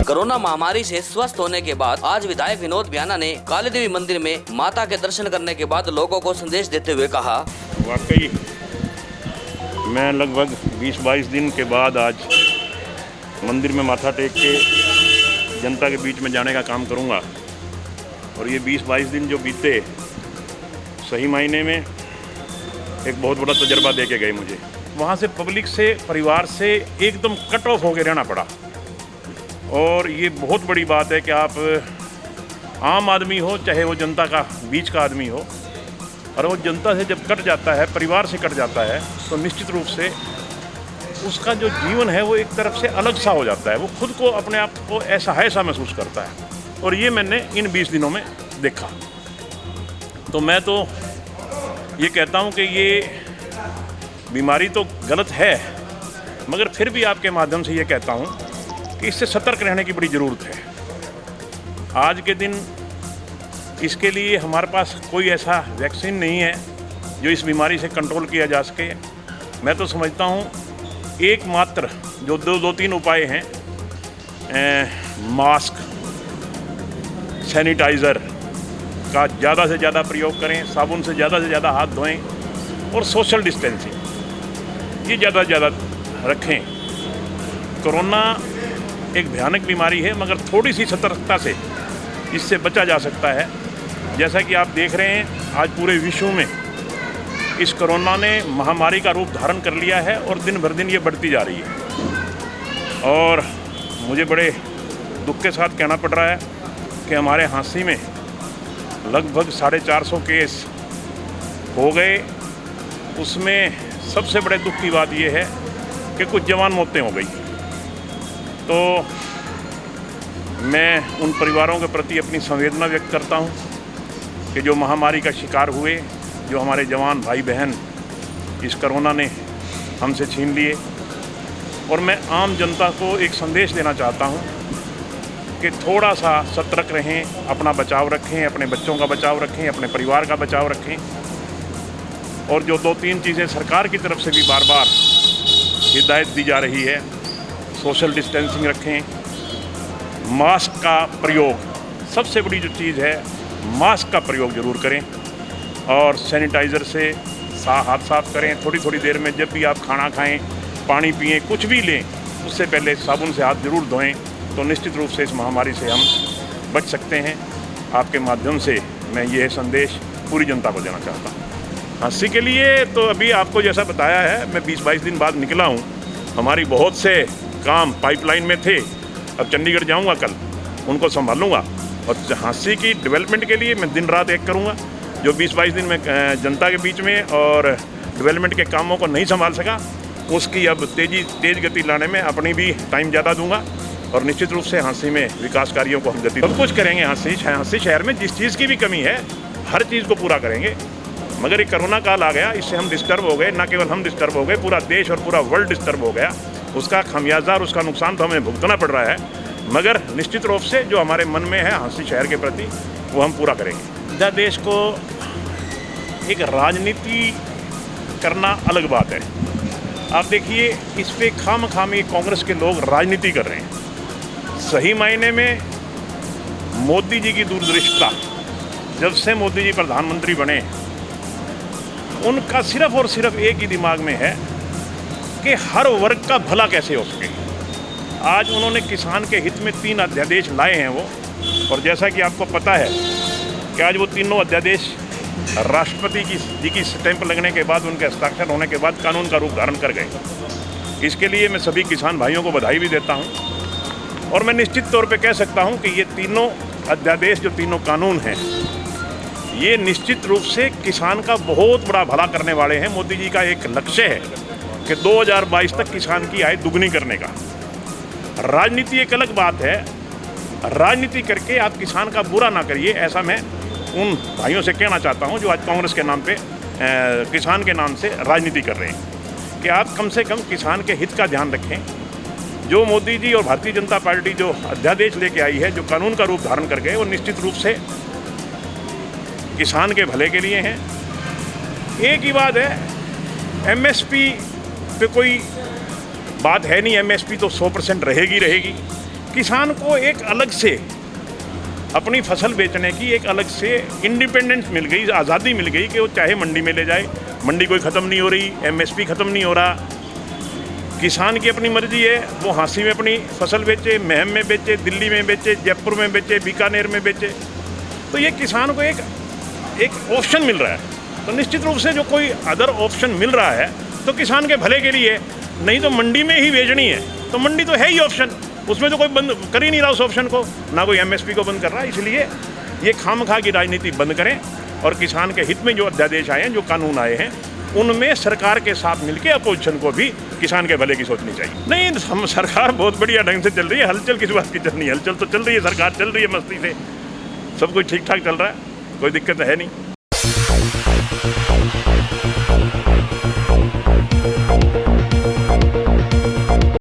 Corona महामारी से स्वस्थ होने के बाद आज विधायक विनोद बियाना ने काली देवी मंदिर में माता के दर्शन करने के बाद लोगों को संदेश देते हुए कहा, वाकई मैं लगभग 20-22 दिन के बाद आज मंदिर में माथा टेक के जनता के बीच में जाने का काम करूंगा। और ये 20-22 दिन जो बीते सही मायने में एक बहुत बड़ा तजर्बा दे के गए मुझे। वहाँ से पब्लिक से, परिवार से एकदम कट ऑफ होकर रहना पड़ा। और ये बहुत बड़ी बात है कि आप आम आदमी हो, चाहे वो जनता का बीच का आदमी हो, और वो जनता से जब कट जाता है, परिवार से कट जाता है, तो निश्चित रूप से उसका जो जीवन है वो एक तरफ से अलग सा हो जाता है। वो खुद को, अपने आप को असहाय सा महसूस करता है। और ये मैंने इन 20 दिनों में देखा। तो मैं तो ये कहता हूँ कि ये बीमारी तो गलत है, मगर फिर भी आपके माध्यम से ये कहता हूँ कि इससे सतर्क रहने की बड़ी ज़रूरत है। आज के दिन इसके लिए हमारे पास कोई ऐसा वैक्सीन नहीं है जो इस बीमारी से कंट्रोल किया जा सके। मैं तो समझता हूँ एकमात्र जो दो तीन उपाय हैं, मास्क, सैनिटाइज़र का ज़्यादा से ज़्यादा प्रयोग करें, साबुन से ज़्यादा हाथ धोएं, और सोशल डिस्टेंसिंग ये ज़्यादा से ज़्यादा रखें। कोरोना एक भयानक बीमारी है, मगर थोड़ी सी सतर्कता से इससे बचा जा सकता है। जैसा कि आप देख रहे हैं, आज पूरे विश्व में इस कोरोना ने महामारी का रूप धारण कर लिया है और दिन भर दिन ये बढ़ती जा रही है। और मुझे बड़े दुख के साथ कहना पड़ रहा है कि हमारे हाँसी में लगभग 450 केस हो गए। उसमें सबसे बड़े दुख की बात यह है कि कुछ जवान मौतें हो गई। तो मैं उन परिवारों के प्रति अपनी संवेदना व्यक्त करता हूं कि जो महामारी का शिकार हुए, जो हमारे जवान भाई बहन इस कोरोना ने हमसे छीन लिए। और मैं आम जनता को एक संदेश देना चाहता हूं कि थोड़ा सा सतर्क रहें, अपना बचाव रखें, अपने बच्चों का बचाव रखें, अपने परिवार का बचाव रखें। और जो 2-3 चीज़ें सरकार की तरफ से भी बार बार हिदायत दी जा रही है, सोशल डिस्टेंसिंग रखें, मास्क का प्रयोग, सबसे बड़ी जो चीज़ है मास्क का प्रयोग ज़रूर करें, और सैनिटाइज़र से हाथ साफ़ करें। थोड़ी थोड़ी देर में जब भी आप खाना खाएं, पानी पिएं, कुछ भी लें, उससे पहले साबुन से हाथ ज़रूर धोएं। तो निश्चित रूप से इस महामारी से हम बच सकते हैं। आपके माध्यम से मैं यह संदेश पूरी जनता को देना चाहता हूँ। हाँसी के लिए तो अभी आपको जैसा बताया है, मैं 20-22 दिन बाद निकला हूँ। हमारी बहुत से काम पाइपलाइन में थे। अब चंडीगढ़ जाऊँगा कल, उनको संभालूँगा। और हाँसी की डेवलपमेंट के लिए मैं दिन रात एक करूँगा। जो 20-22 दिन में जनता के बीच में और डेवलपमेंट के कामों को नहीं संभाल सका, उसकी अब तेज़ गति लाने में अपनी भी टाइम ज़्यादा दूँगा। और निश्चित रूप से हाँसी में विकास कार्यों को हम गति सब कुछ करेंगे। हाँसी शहर में जिस चीज़ की भी कमी है, हर चीज़ को पूरा करेंगे। मगर ये कोरोना काल आ गया, इससे हम डिस्टर्ब हो गए। न केवल हम डिस्टर्ब हो गए, पूरा देश और पूरा वर्ल्ड डिस्टर्ब हो गया। उसका खामियाजा और उसका नुकसान तो हमें भुगतना पड़ रहा है। मगर निश्चित रूप से जो हमारे मन में है हाँसी शहर के प्रति, वो हम पूरा करेंगे। अध्यादेश को एक राजनीति करना अलग बात है। आप देखिए, इस पे खामखामी कांग्रेस के लोग राजनीति कर रहे हैं। सही मायने में मोदी जी की दूरदृष्टता, जब से मोदी जी प्रधानमंत्री बने, उनका सिर्फ और सिर्फ एक ही दिमाग में है कि हर वर्ग का भला कैसे हो सके। आज उन्होंने किसान के हित में 3 अध्यादेश लाए हैं वो। और जैसा कि आपको पता है कि आज वो तीनों अध्यादेश राष्ट्रपति जी की स्टैंप लगने के बाद, उनके हस्ताक्षर होने के बाद कानून का रूप धारण कर गए। इसके लिए मैं सभी किसान भाइयों को बधाई भी देता हूँ। और मैं निश्चित तौर पे कह सकता हूँ कि ये तीनों अध्यादेश, जो तीनों कानून हैं, ये निश्चित रूप से किसान का बहुत बड़ा भला करने वाले हैं। मोदी जी का एक लक्ष्य है कि 2022 तक किसान की आय दुगनी करने का। राजनीति एक अलग बात है, राजनीति करके आप किसान का बुरा ना करिए, ऐसा मैं उन भाइयों से कहना चाहता हूं जो आज कांग्रेस के नाम पे किसान के नाम से राजनीति कर रहे हैं, कि आप कम से कम किसान के हित का ध्यान रखें। जो मोदी जी और भारतीय जनता पार्टी जो अध्यादेश लेके आई है, जो कानून का रूप धारण कर गए, वो निश्चित रूप से किसान के भले के लिए हैं। एक ही बात है एमएसपी पे कोई बात है नहीं, एमएसपी तो 100% रहेगी। किसान को एक अलग से अपनी फसल बेचने की एक अलग से इंडिपेंडेंस मिल गई, आज़ादी मिल गई कि वो चाहे मंडी में ले जाए। मंडी कोई ख़त्म नहीं हो रही, एमएसपी ख़त्म नहीं हो रहा। किसान की अपनी मर्जी है, वो हाँसी में अपनी फसल बेचे, महम में बेचे, दिल्ली में बेचे, जयपुर में बेचे, बीकानेर में बेचे। तो ये किसान को एक ऑप्शन मिल रहा है। तो निश्चित रूप से जो कोई अदर ऑप्शन मिल रहा है तो किसान के भले के लिए, नहीं तो मंडी में ही बेचनी है तो मंडी तो है ही ऑप्शन, उसमें तो कोई बंद कर ही नहीं रहा उस ऑप्शन को, ना कोई एमएसपी को बंद कर रहा है। इसलिए ये खामखा की राजनीति बंद करें और किसान के हित में जो अध्यादेश आए हैं, जो कानून आए हैं, उनमें सरकार के साथ मिलकर अपोजिशन को भी किसान के भले की सोचनी चाहिए। नहीं, हम सरकार बहुत बढ़िया ढंग से चल रही है, हलचल किस बात की चलनी है, हलचल तो चल रही है, सरकार चल रही है मस्ती से, सब कुछ ठीक ठाक चल रहा है, कोई दिक्कत है नहीं।